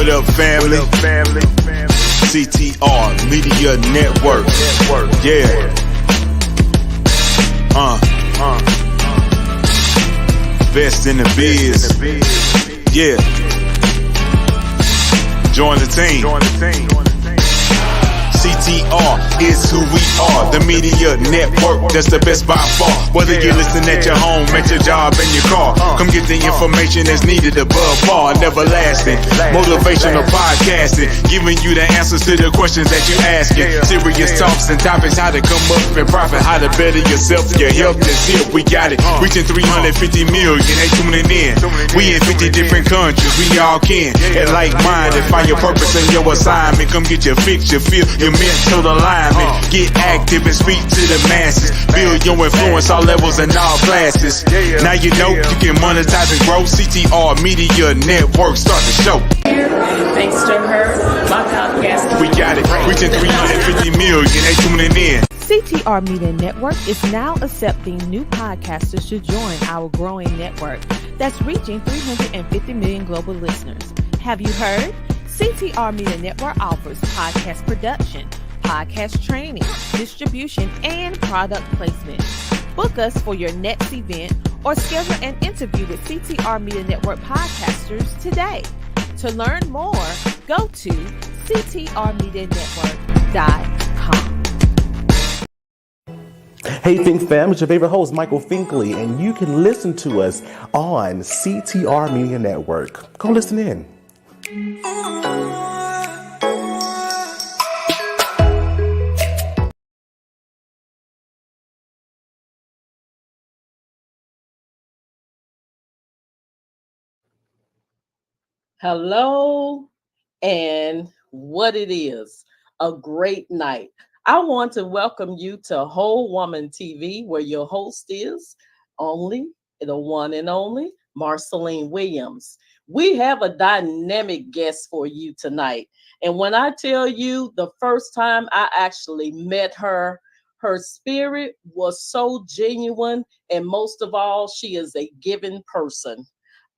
What up, family? CTR Media Network. Yeah. Best in the biz. Yeah. Join the team. CTR is who we are, the media network, that's the best by far. Whether you listen at your home, at your job, in your car, come get the information that's needed above par. Never lasting, motivational podcasting, giving you the answers to the questions that you asking. Serious talks and topics, how to come up and profit, how to better yourself, your health is here, we got it. Reaching 350 million, they tuning in. We in 50 different countries, we all can. And like minded, find your purpose and your assignment. Come get your fix, your feel, your mental alignment. Get active and speak to the masses. Build your influence all levels and all classes. Now you know you can monetize and grow. CTR Media Network, start the show. Thanks to her, my podcast. We got it. Reaching 350 million, they tuning in. CTR Media Network is now accepting new podcasters to join our growing network that's reaching 350 million global listeners. Have you heard? CTR Media Network offers podcast production, podcast training, distribution, and product placement. Book us for your next event or schedule an interview with CTR Media Network podcasters today. To learn more, go to ctrmedianetwork.com. Hey Think Fam, it's your favorite host, Michael Finkley, and you can listen to us on CTR Media Network. Go listen in. Hello, and what it is, a great night. I want to welcome you to Whole Woman TV, where your host is only the one and only Marceline Williams. We have a dynamic guest for you tonight. And when I tell you the first time I actually met her, her spirit was so genuine. And most of all, she is a giving person.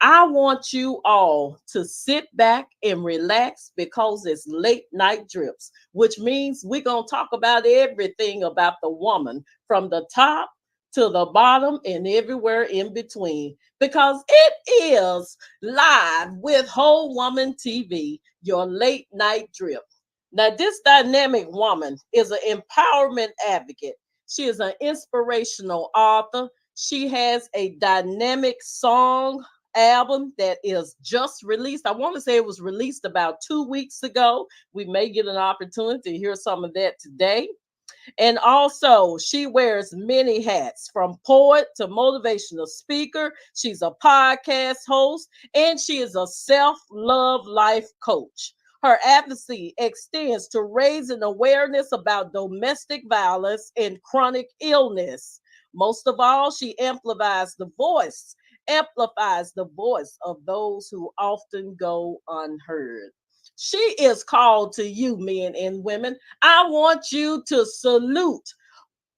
I want you all to sit back and relax because it's late night drips, which means we're going to talk about everything about the woman from the top to the bottom and everywhere in between, because it is live with Whole Woman TV, your late night drip. Now, this dynamic woman is an empowerment advocate. She is an inspirational author. She has a dynamic song album that is just released. I want to say it was released about 2 weeks ago. We may get an opportunity to hear some of that today. And also, she wears many hats, from poet to motivational speaker. She's a podcast host, and she is a self-love life coach. Her advocacy extends to raising awareness about domestic violence and chronic illness. Most of all, she amplifies the voice of those who often go unheard. She is called to you, men and women. I want you to salute.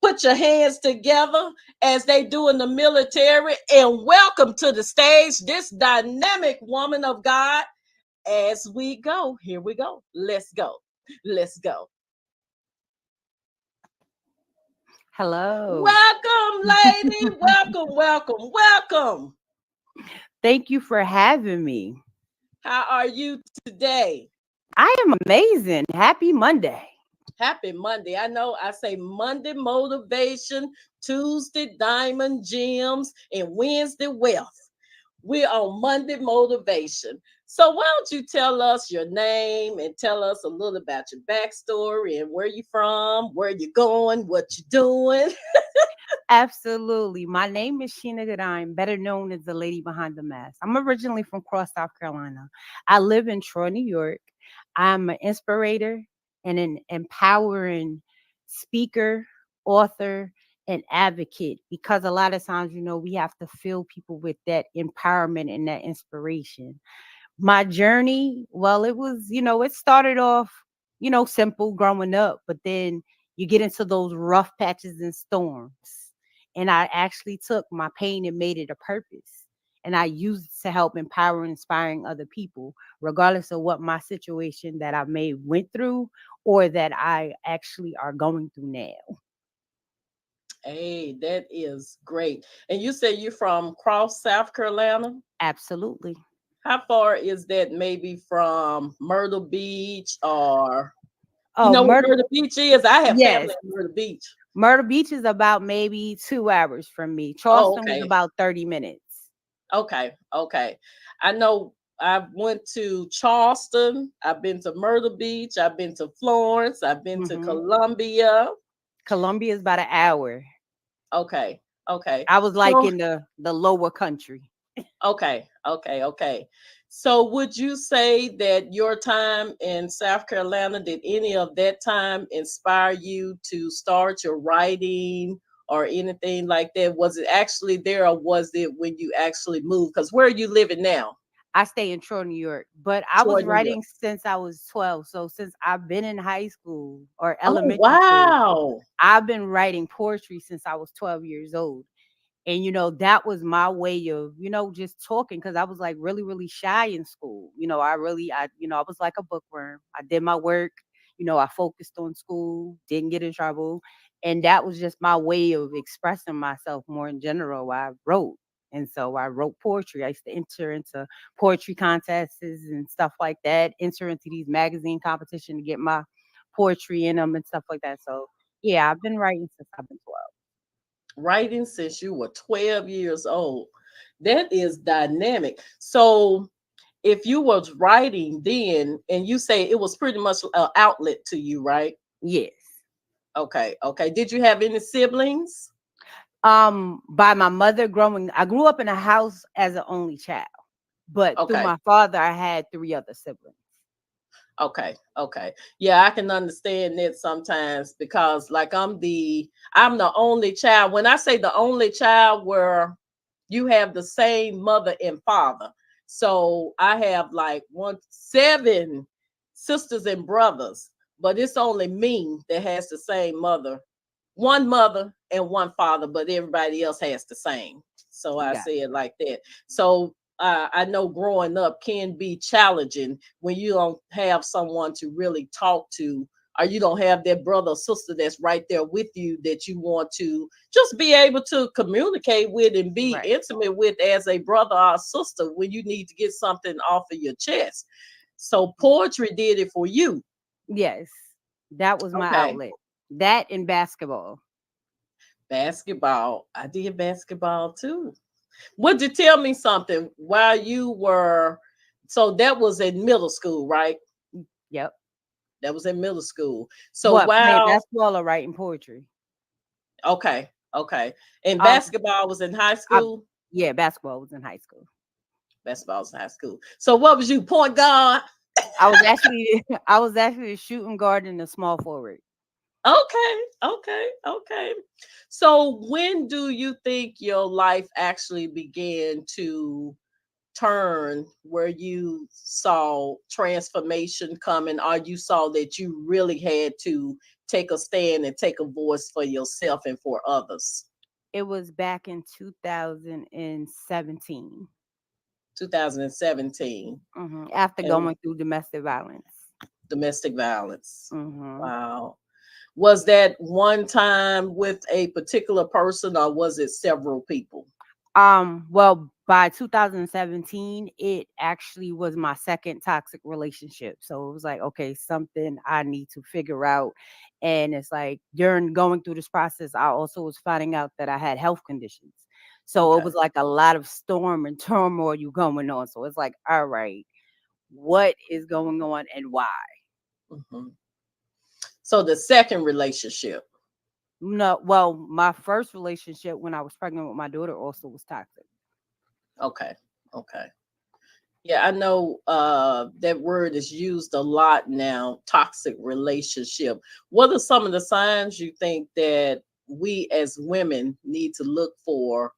Put your hands together as they do in the military and welcome to the stage this dynamic woman of God. As we go, here we go. Let's go. Let's go. Hello. Welcome, lady. Welcome. Thank you for having me. How are you today? I am amazing. Happy Monday. Happy Monday. I know I say Monday motivation, Tuesday diamond gems, and Wednesday wealth. We're on Monday motivation. So why don't you tell us your name and tell us a little about your backstory and where you're from, where you're going, what you're doing. Absolutely. My name is Sheena Gine, better known as the lady behind the mask. I'm originally from Cross, South Carolina. I live in Troy, New York. I'm an inspirator and an empowering speaker, author, and advocate, because a lot of times, we have to fill people with that empowerment and that inspiration. My journey, well, it was, it started off, simple growing up, but then you get into those rough patches and storms. And I actually took my pain and made it a purpose. and I use it to help empower and inspiring other people, regardless of what my situation that I may went through or that I actually are going through now. Hey, that is great. And you say you're from Cross, South Carolina? Absolutely. How far is that maybe from Myrtle Beach or you Oh, know what Myrtle Beach is? I have family yes. in Myrtle Beach. Myrtle Beach is about maybe 2 hours from me. Oh, Charleston was okay. about 30 minutes. Okay. Okay. I know I went to Charleston. I've been to Myrtle Beach. I've been to Florence. I've been to Hmm. Columbia. Columbia is about an hour. Okay. Okay. I was like So in the lower country. okay, okay, okay. So would you say that your time in South Carolina, did any of that time inspire you to start your writing or anything like that? Was it actually there or was it when you actually moved? Because where are you living now? I stay in Troy, New York, but I Troy, was New York. writing since I was 12. So since I've been in high school or Oh, elementary school, wow. I've been writing poetry since I was 12 years old. And that was my way of, just talking, because I was like really, really shy in school. I was like a bookworm. I did my work, I focused on school, didn't get in trouble. And that was just my way of expressing myself more in general. I wrote. And so I wrote poetry. I used to enter into poetry contests and stuff like that, enter into these magazine competition to get my poetry in them and stuff like that. So yeah, I've been writing since I've been 12. Writing since you were 12 years old. That is dynamic. So if you was writing then and you say it was pretty much an outlet to you, right? Yes. Okay, okay. Did you have any siblings? By my mother growing, I grew up in a house as an only child, but through Okay, my father, I had three other siblings. okay, okay. Yeah, I can understand that sometimes because like I'm the only child. When I say the only child where you have the same mother and father. So I have like seven sisters and brothers, but it's only me that has the same mother, one mother and one father, but everybody else has the same. So I Got say it like that. So I know growing up can be challenging when you don't have someone to really talk to, or you don't have that brother or sister that's right there with you that you want to just be able to communicate with and be right. intimate with as a brother or sister when you need to get something off of your chest. So poetry did it for you. Yes, that was my Okay. outlet. That and basketball. Basketball. I did basketball too. Would you tell me something while you were, so that was in middle school, right? Yep. That was in middle school. So What, playing while, basketball or writing poetry? okay, okay. And Um, basketball was in high I, school. yeah, basketball was in high school. Basketball was in high school. So what was you, point guard? I was actually I was actually a shooting guard and a small forward. Okay, okay, okay. So when do you think your life actually began to turn where you saw transformation coming, or you saw that you really had to take a stand and take a voice for yourself and for others? It was back in 2017. 2017. After And going through domestic violence. domestic violence. Hmm. Wow. Was that one time with a particular person or was it several people? Well, by 2017, it actually was my second toxic relationship. So it was like, okay, something I need to figure out. And it's like during going through this process, I also was finding out that I had health conditions. So it Okay. was like a lot of storm and turmoil you going on. So it's like, all right, what is going on and why? Mhm. So the second relationship. No, well, my first relationship when I was pregnant with my daughter also was toxic. Okay. Okay. Yeah, I know that word is used a lot now, toxic relationship. What are some of the signs you think that we as women need to look for,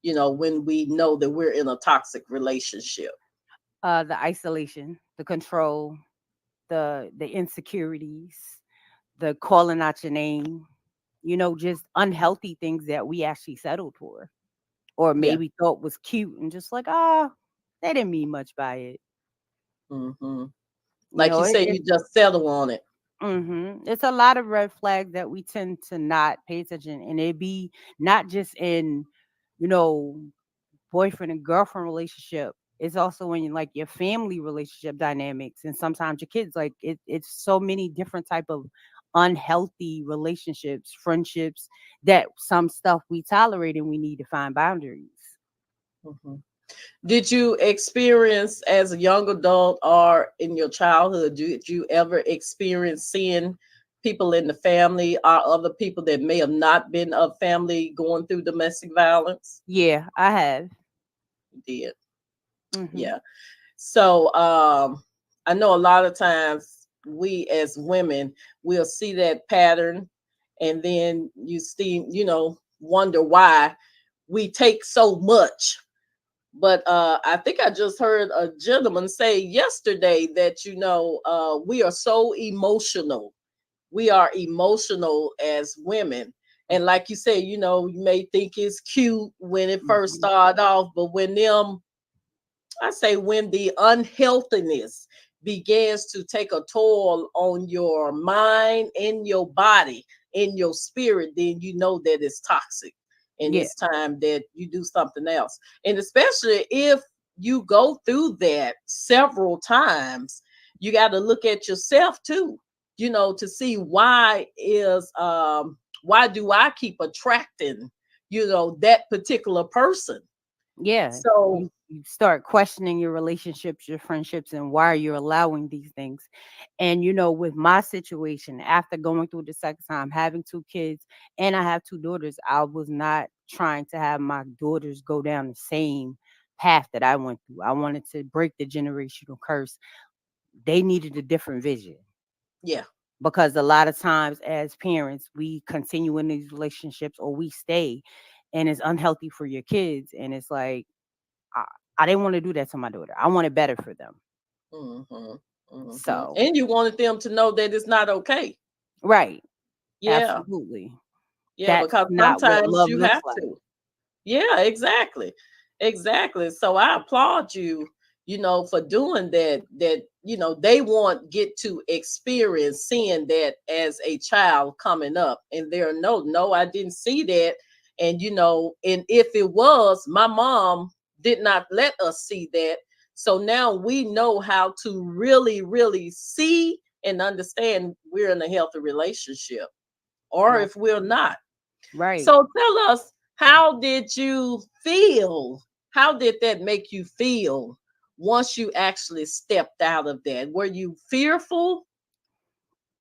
when we know that we're in a toxic relationship? The isolation, the control, the insecurities, the calling out your name, just unhealthy things that we actually settled for. or Yeah. maybe thought was cute and just like, ah, they didn't mean much by it. Hmm. You Like know, you say, you just settle on it. it's a lot of red flags that we tend to not pay attention, and it be not just in, you know, boyfriend and girlfriend relationship. It's also in like your family relationship dynamics, and sometimes your kids. Like it's so many different type of unhealthy relationships, friendships, that some stuff we tolerate and we need to find boundaries. Hmm. Did you experience as a young adult or in your childhood, did you ever experience seeing people in the family or other people that may have not been of family going through domestic violence? Yeah, I have. You did. Hmm. Yeah. So I know a lot of times we as women will see that pattern, and then you see, wonder why we take so much. But I think I just heard a gentleman say yesterday that we are so emotional. We are emotional as women. And like you say, you may think it's cute when it first Hmm. started off, but I say when the unhealthiness begins to take a toll on your mind, in your body, in your spirit, then you know that it's toxic. And Yeah, it's time that you do something else. And especially if you go through that several times, you got to look at yourself too, to see why do I keep attracting, that particular person. yeah. So You start questioning your relationships, your friendships, and why you're allowing these things. And with my situation, after going through the second time, having two kids, and I have two daughters, I was not trying to have my daughters go down the same path that I went through. I wanted to break the generational curse. They needed a different vision, yeah. because a lot of times as parents, we continue in these relationships or we stay, and it's unhealthy for your kids. And it's like, I, I didn't want to do that to my daughter. I wanted better for them. Mhm, mhm. So, And you wanted them to know that it's not okay. right, Yeah, absolutely. yeah, That's because not what sometimes love you looks have like. to. Yeah, exactly. Exactly. So I applaud you, for doing that. That, they want get to experience seeing that as a child coming up. And they're no, I didn't see that. And and if it was, my mom did not let us see that. So now we know how to really, really see and understand we're in a healthy relationship or if we're Absolutely. not. Right. So tell us, how did you feel? How did that make you feel once you actually stepped out of that? Were you fearful?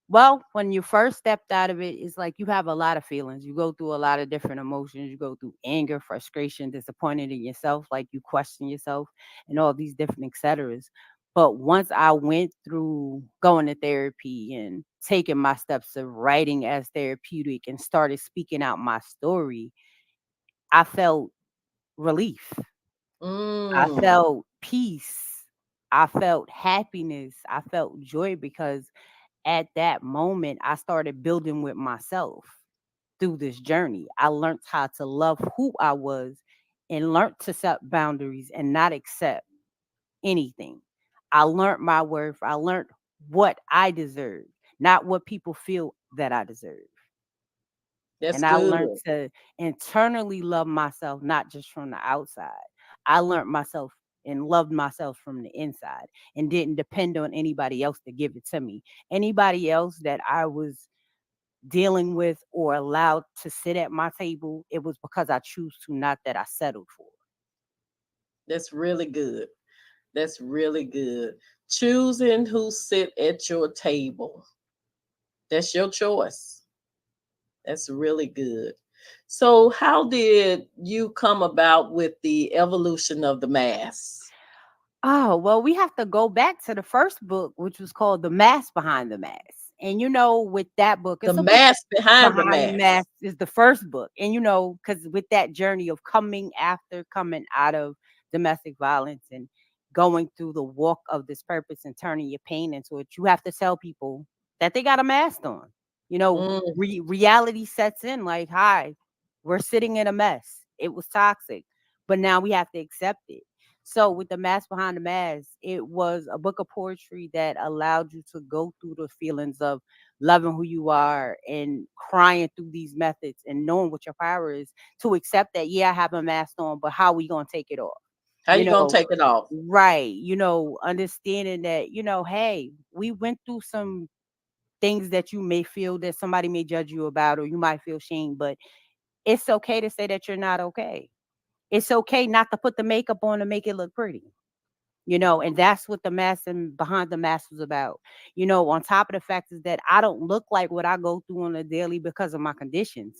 Well, when you first stepped out of it, it's like you have a lot of feelings. You go through a lot of different emotions. You go through anger, frustration, disappointed in yourself, like you question yourself and all these different et ceteras. But once I went through going to therapy and taking my steps of writing as therapeutic and started speaking out my story, I felt relief. I Mm, felt peace. I felt happiness. I felt joy, because at that moment, I started building with myself through this journey. I learned how to love who I was and learned to set boundaries and not accept anything. I learned my worth. I learned what I deserve, not what people feel that I deserve. that's And I good. learned to internally love myself, not just from the outside. I learned myself and loved myself from the inside and didn't depend on anybody else to give it to me. Anybody else that I was dealing with or allowed to sit at my table, it was because I choose to, not that I settled for. That's really good. That's really good. Choosing who sit at your table. That's your choice. That's really good. So, how did you come about with the evolution of the mass? Oh, well, we have to go back to the first book, which was called The Mask Behind the Mask. And with that book, The it's a book mass behind the behind the mass. mask is the first book. And because with that journey of coming out of domestic violence and going through the walk of this purpose and turning your pain into it, you have to tell people that they got a mask on. Mm, Reality sets in like, hi, we're sitting in a mess. It was toxic. but now we have to accept it. So with The Mask Behind the Mask, it was a book of poetry that allowed you to go through the feelings of loving who you are and crying through these methods and knowing what your power is, to accept that, yeah, I have a mask on, but how we gonna take it off? How You you gonna know, take it off? right. Understanding that, hey, we went through some things that you may feel that somebody may judge you about, or you might feel shame, but it's okay to say that you're not okay. It's okay not to put the makeup on to make it look pretty. And that's what The Mask and Behind the Mask was about. On top of the fact is that I don't look like what I go through on a daily because of my conditions.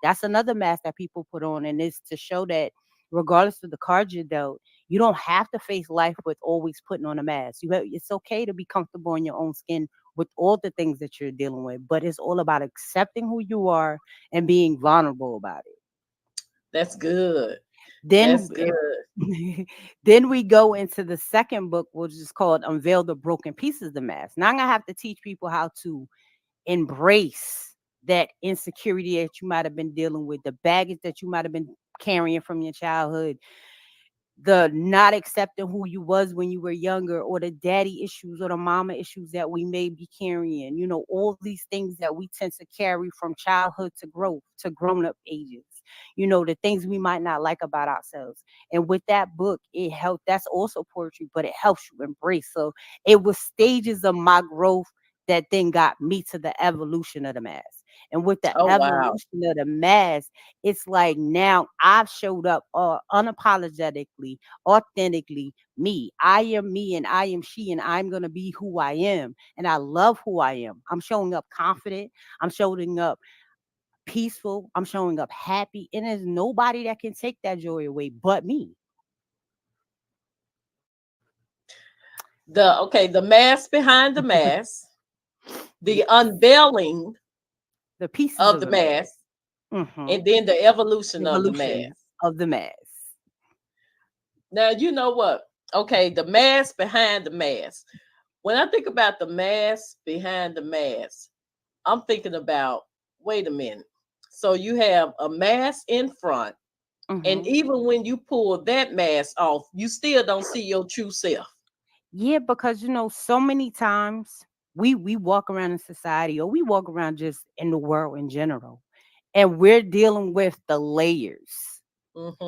That's another mask that people put on, and it's to show that regardless of the cards you're dealt, you don't have to face life with always putting on a mask. It's okay to be comfortable in your own skin with all the things that you're dealing with, but it's all about accepting who you are and being vulnerable about it. That's good. Then That's good. then we go into the second book, which is called Unveil the Broken Pieces of the Mask. Now I'm gonna have to teach people how to embrace that insecurity that you might have been dealing with, the baggage that you might have been carrying from your childhood, the not accepting who you was when you were younger, or the daddy issues or the mama issues that we may be carrying, all these things that we tend to carry from childhood to growth to grown up ages, the things we might not like about ourselves. And with that book, it helped. That's also poetry, but it helps you embrace. So it was stages of my growth that then got me to the evolution of the mask. And with the Oh wow. evolution of the mask, it's like now I've showed up unapologetically, authentically me. I am me and I am she, and I'm going to be who I am. And I love who I am. I'm showing up confident. I'm showing up peaceful. I'm showing up happy. And there's nobody that can take that joy away but me. The mask behind the mask, the Yes. unveiling The pieces of of the the mask. mask, Mm-hmm. and then the evolution of the Evolution mask. of the mask. Now you know what? Okay, the mask behind the mask. When I think about the mask behind the mask, I'm thinking about, wait a minute. So you have a mask in front, and Mm-hmm. even when you pull that mask off, you still don't see your true self. Yeah, because so many times we walk around in society, or we walk around just in the world in general, and we're dealing with the layers.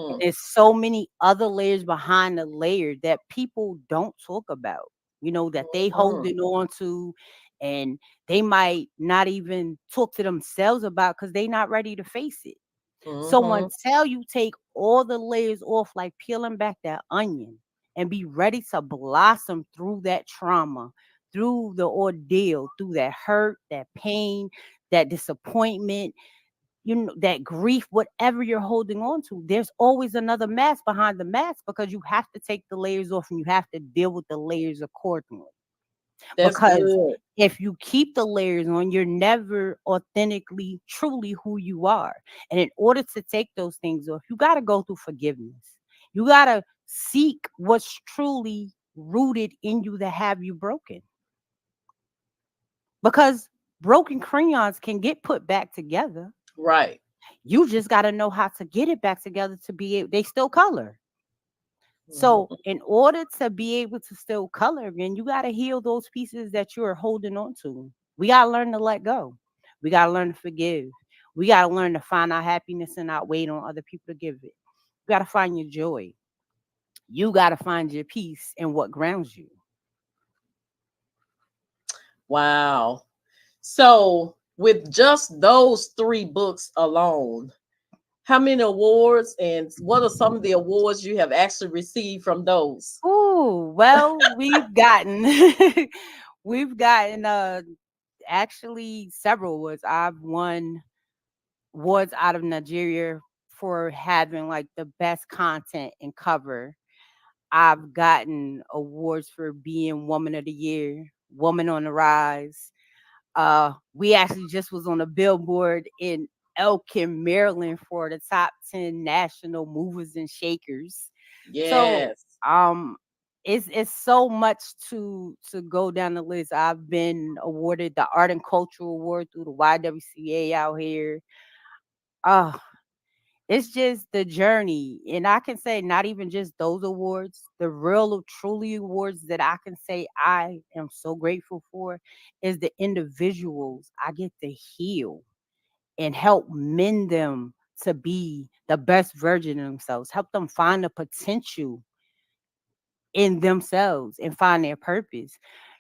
And Mm-hmm. there's so many other layers behind the layer that people don't talk about, that they Mm-hmm. holding on to, and they might not even talk to themselves about because they not ready to face it. So Mm-hmm. until you take all the layers off, like peeling back that onion, and be ready to blossom through that trauma, through the ordeal, through that hurt, that pain, that disappointment, that grief, whatever you're holding on to, there's always another mask behind the mask, because you have to take the layers off and you have to deal with the layers accordingly. That's Because good. if you keep the layers on, you're never authentically, truly who you are. And in order to take those things off, you got to go through forgiveness. You got to seek what's truly rooted in you that have you broken. Because broken crayons can get put back together. Right. You just got to know how to get it back together to be able, they still color. So, Mm-hmm. in order to be able to still color again, you got to heal those pieces that you're holding on to. We got to learn to let go. We got to learn to forgive. We got to learn to find our happiness and not wait on other people to give it. You got to find your joy. You got to find your peace and what grounds you. Wow. So with just those three books alone, how many awards and what are some of the awards you have actually received from those? Oh, well, we've gotten we've gotten actually several awards. I've won awards out of Nigeria for having like the best content and cover. I've gotten awards for being Woman of the Year, Woman on the Rise. We actually just was on a billboard in Elkin, Maryland for the top 10 national movers and shakers. So Yes. um it's so much to go down the list. I've been awarded the Art and Cultural Award through the YWCA out here. Uh It's just the journey. And I can say not even just those awards, the real truly awards that I can say I am so grateful for is the individuals I get to heal and help mend them to be the best version of themselves, help them find the potential in themselves and find their purpose.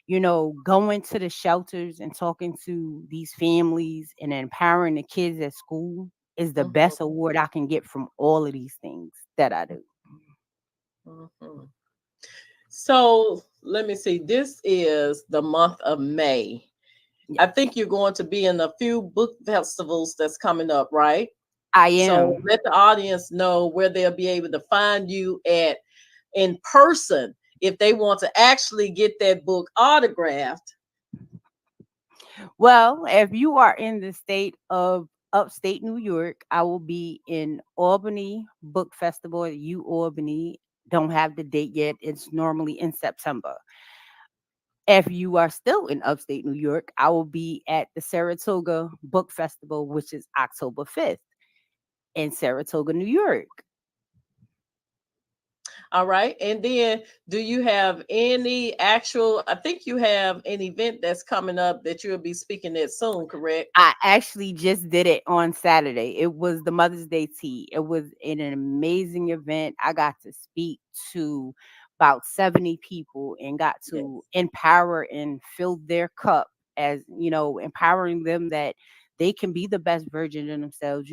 Going to the shelters and talking to these families and empowering the kids at school is the Mhm, best award I can get from all of these things that I do. mhm. So let me see. This is the month of May. I Yes, think you're going to be in a few book festivals that's coming up, right? I So am. let the audience know where they'll be able to find you at in person if they want to actually get that book autographed. Well, if you are in the state of upstate New York, I will be in Albany Book Festival at U Albany. Don't have the date yet. It's normally in September. If you are still in upstate New York, I will be at the Saratoga Book Festival, which is October 5th in Saratoga, New York. All right. And then do you have any actual, I think you have an event that's coming up that you'll be speaking at soon, correct? I actually just did it on Saturday. It was the Mother's Day tea. It was an amazing event. I got to speak to about 70 people and got Yes. to empower and fill their cup, as empowering them that they can be the best version of themselves,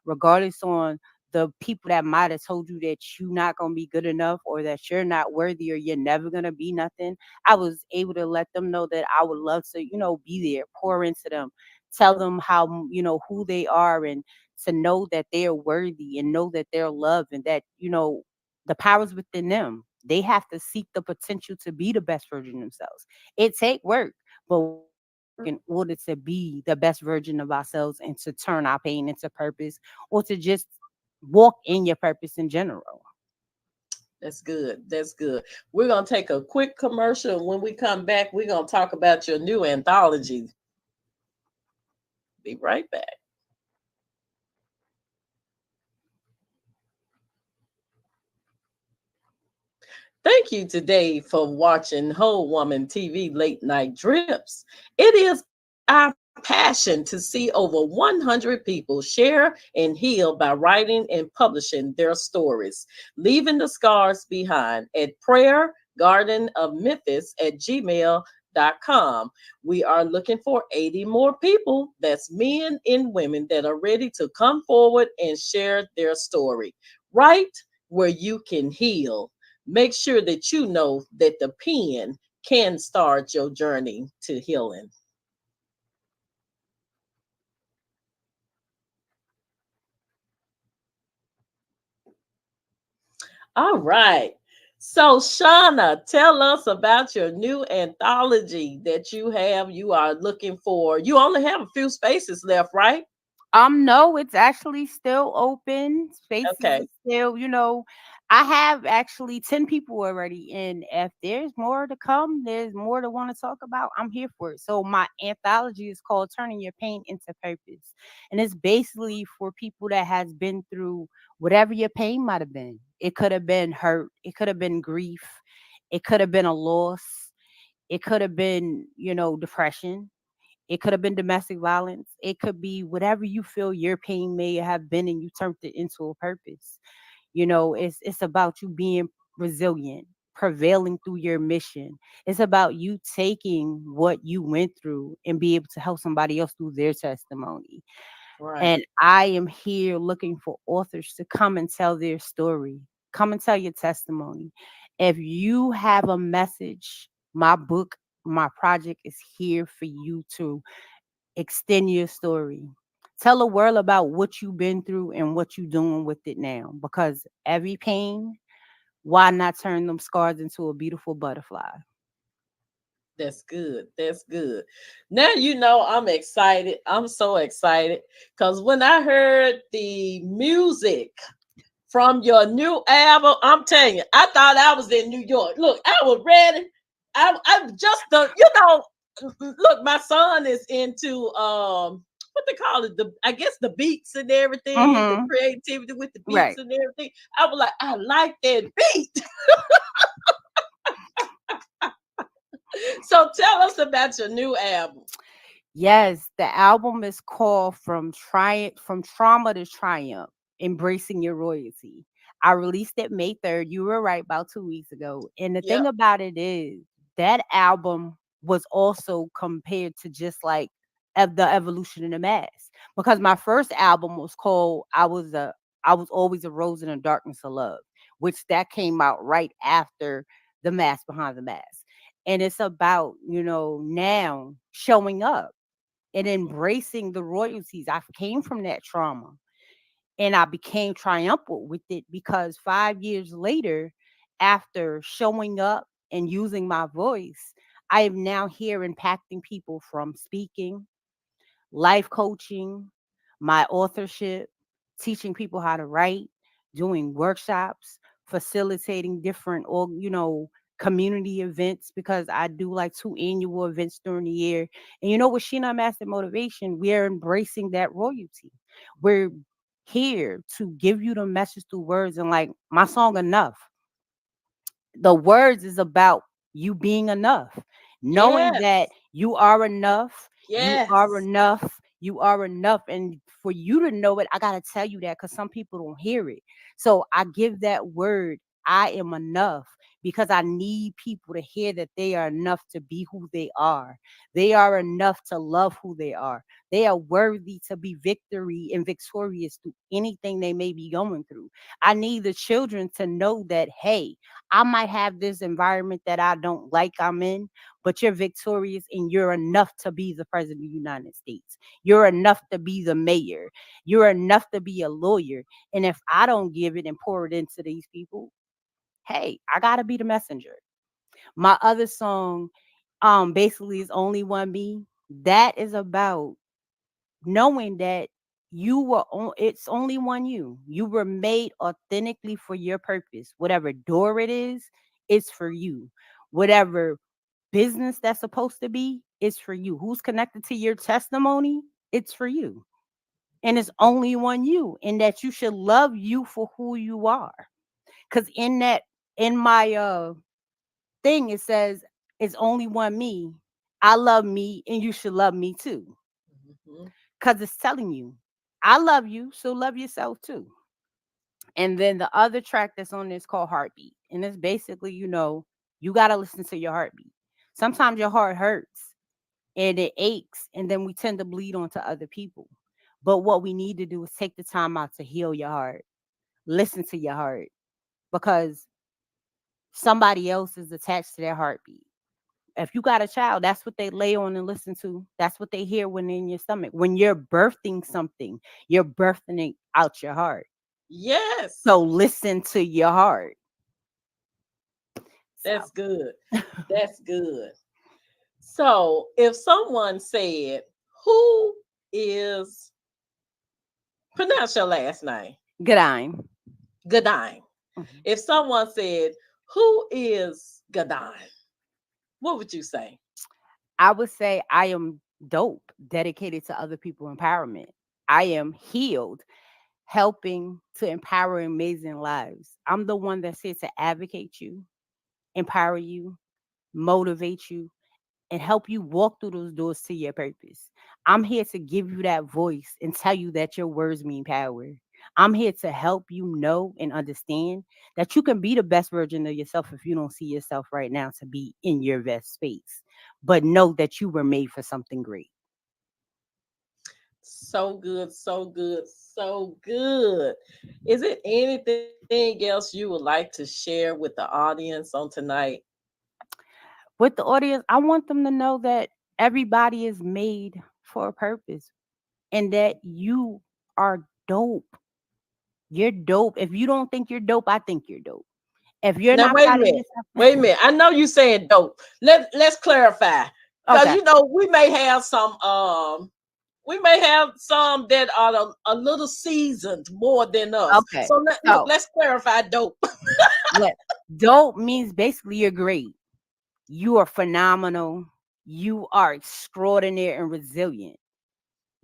regardless on the people that might have told you that you're not going to be good enough or that you're not worthy or you're never going to be nothing. I was able to let them know that I would love to, be there, pour into them, tell them how, who they are, and to know that they're worthy and know that they're loved, and that, the powers within them. They have to seek the potential to be the best version of themselves. It take work, but we have to work in order to be the best version of ourselves and to turn our pain into purpose, or to just walk in your purpose in general. That's good. That's good. We're going to take a quick commercial. When we come back, we're going to talk about your new anthology. Be right back. Thank you today for watching Whole Woman TV Late Night Drips. It is our passion to see over 100 people share and heal by writing and publishing their stories, leaving the scars behind at prayer garden of memphis at gmail.com. We are looking for 80 more people, that's men and women, that are ready to come forward and share their story right where you can heal. Make sure that you know that the pen can start your journey to healing. All right. So, Shana, tell us about your new anthology that you have. You are looking for, you only have a few spaces left, right? No, it's actually still open. Spaces Okay. is still, I have actually 10 people already. And if there's more to come, there's more to want to talk about, I'm here for it. So my anthology is called Turning Your Pain into Purpose. And it's basically for people that has been through whatever your pain might have been. It could have been hurt, it could have been grief, it could have been a loss, it could have been, depression, it could have been domestic violence. It could be whatever you feel your pain may have been, and you turned it into a purpose. It's about you being resilient, prevailing through your mission. It's about you taking what you went through and be able to help somebody else through their testimony. Right. And I am here looking for authors to come and tell their story. Come and tell your testimony. If you have a message, my book, my project is here for you to extend your story. Tell the world about what you've been through and what you're doing with it now. Because every pain, why not turn them scars into a beautiful butterfly? That's good. That's good. Now you know I'm excited. I'm so excited because when I heard the music from your new album, I'm telling you, I thought I was in New York. Look, I was ready. I just the, look, my son is into what they call it, the I guess the beats and everything, the Mm-hmm. creativity with the beats Right. and everything. I was like, I like that beat. So tell us about your new album. Yes, the album is called From Trauma to Triumph, Embracing Your Royalty. I released it May 3rd. You were right, about 2 weeks ago. And the thing Yep. about it is that album was also compared to just like the evolution in the mass. Because my first album was called I was always a rose in the darkness of love, which that came out right after the mask behind the mask. And it's about, now showing up and embracing the royalties. I came from that trauma and I became triumphant with it because 5 years later, after showing up and using my voice, I am now here impacting people from speaking, life coaching, my authorship, teaching people how to write, doing workshops, facilitating different or community events because I do like 2 annual events during the year. And with Sheena Master Motivation, we are embracing that royalty. We're here to give you the message through words and like my song Enough, the words is about you being enough, knowing that Yes. you are enough, you are Yes. enough, you are enough. And for you to know it, I got to tell you that because some people don't hear it. So I give that word, I am enough, because I need people to hear that they are enough to be who they are. They are enough to love who they are. They are worthy to be victory and victorious through anything they may be going through. I need the children to know that, hey, I might have this environment that I don't like I'm in, but you're victorious and you're enough to be the president of the United States. You're enough to be the mayor. You're enough to be a lawyer. And if I don't give it and pour it into these people, hey, I gotta be the messenger. My other song, basically is Only One Me. That is about knowing that it's only one you. You were made authentically for your purpose. Whatever door it is, it's for you. Whatever business that's supposed to be, it's for you. Who's connected to your testimony, it's for you. And it's only one you, and that you should love you for who you are. Because in my thing, it says it's only one me. I love me, and you should love me too. Mhm. Because it's telling you, I love you, so love yourself too. And then the other track that's on this called Heartbeat. And it's basically, you got to listen to your heartbeat. Sometimes your heart hurts and it aches, and then we tend to bleed onto other people. But what we need to do is take the time out to heal your heart, listen to your heart, because somebody else is attached to their heartbeat. If you got a child, that's what they lay on and listen to. That's what they hear when they're in your stomach. When you're birthing something, you're birthing it out your heart. Yes. So listen to your heart. So That's good. That's good. So if someone said, who is, pronounce your last name, Gourdine. Gourdine. Mhm. If someone said, who is Gourdine? What would you say? I would say I am dope, dedicated to other people empowerment. I am healed, helping to empower amazing lives. I'm the one that's here to advocate you, empower you, motivate you, and help you walk through those doors to your purpose. I'm here to give you that voice and tell you that your words mean power. I'm here to help you know and understand that you can be the best version of yourself if you don't see yourself right now to be in your best space. But know that you were made for something great. So good, so good, so good. Is it anything else you would like to share with the audience on tonight? With the audience, I want them to know that everybody is made for a purpose and that you are dope. You're dope. If you don't think you're dope, I think you're dope. If you're Now not wait a proud of minute. yourself, Wait a minute. I know you saying dope. Let's clarify. Because okay, we may have some that are a little seasoned more than us. okay. So look, So, let's clarify dope. what dope means basically you're great. You are phenomenal. You are extraordinary and resilient.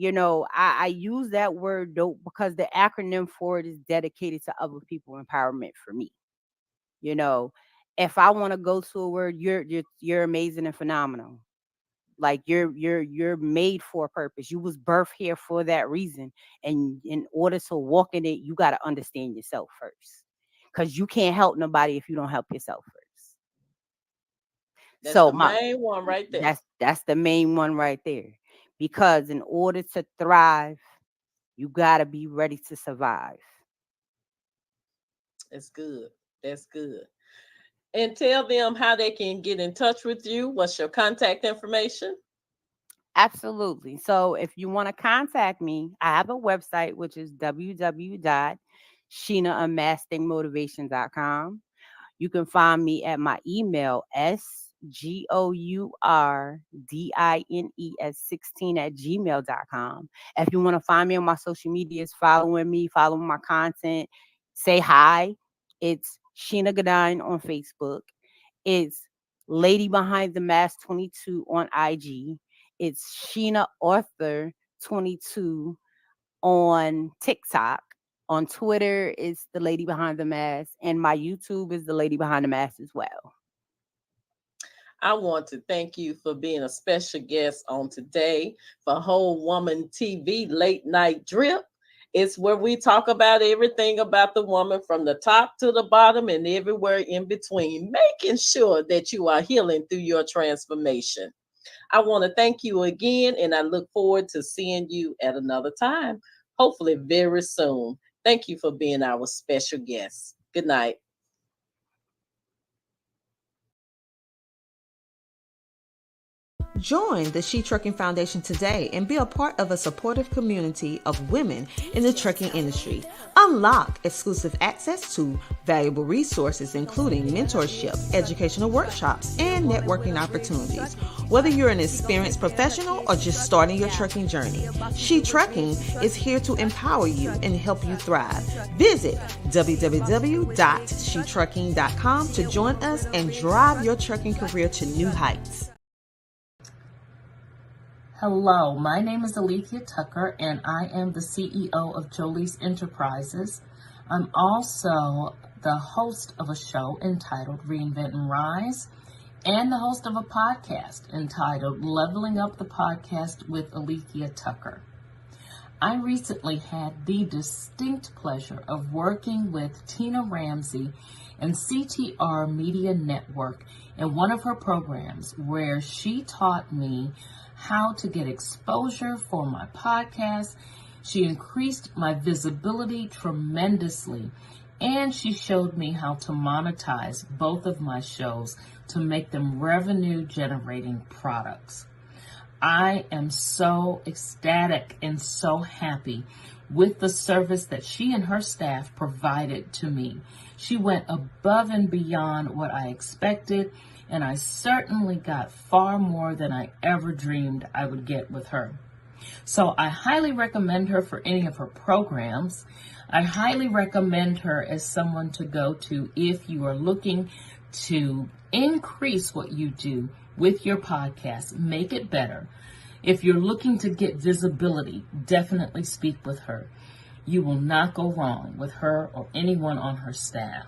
I use that word dope because the acronym for it is dedicated to other people empowerment for me. You know, if I want to go to a word, you're amazing and phenomenal. Like you're made for a purpose. You was birthed here for that reason. And in order to walk in it, you got to understand yourself first. Because you can't help nobody if you don't help yourself first. That's So the main one right there. that's the main one right there. Because in order to thrive, you gotta be ready to survive. That's good. That's good. And tell them how they can get in touch with you. What's your contact information? Absolutely. So if you want to contact me, I have a website which is www.sheenaunmastingmotivation.com. You can find me at my email, SGOURDINE16 at gmail.com. If you want to find me on my social medias, following my content, say hi. It's Sheena Gine on Facebook. It's Lady Behind the Mask 22 on IG. It's Sheena Author 22 on TikTok. On Twitter, it's the Lady Behind the Mask, and my YouTube is the Lady Behind the Mask as well. I want to thank you for being a special guest on today for Whole Woman TV Late Night Drip. It's where we talk about everything about the woman from the top to the bottom and everywhere in between, making sure that you are healing through your transformation. I want to thank you again, and I look forward to seeing you at another time, hopefully very soon. Thank you for being our special guest. Good night. Join the She Trucking Foundation today and be a part of a supportive community of women in the trucking industry. Unlock exclusive access to valuable resources, including mentorship, educational workshops, and networking opportunities. Whether you're an experienced professional or just starting your trucking journey, She Trucking is here to empower you and help you thrive. Visit www.shetrucking.com to join us and drive your trucking career to new heights. Hello, my name is Alethea Tucker, and I am the CEO of Jolie's Enterprises. I'm also the host of a show entitled Reinvent and Rise, and the host of a podcast entitled Leveling Up the Podcast with Alethea Tucker. I recently had the distinct pleasure of working with Tina Ramsey and CTR Media Network in one of her programs where she taught me how to get exposure for my podcast. She increased my visibility tremendously, and she showed me how to monetize both of my shows to make them revenue generating products. I am so ecstatic and so happy with the service that she and her staff provided to me. She went above and beyond what I expected, and I certainly got far more than I ever dreamed I would get with her. So I highly recommend her for any of her programs. I highly recommend her as someone to go to if you are looking to increase what you do with your podcast, make it better. If you're looking to get visibility, definitely speak with her. You will not go wrong with her or anyone on her staff.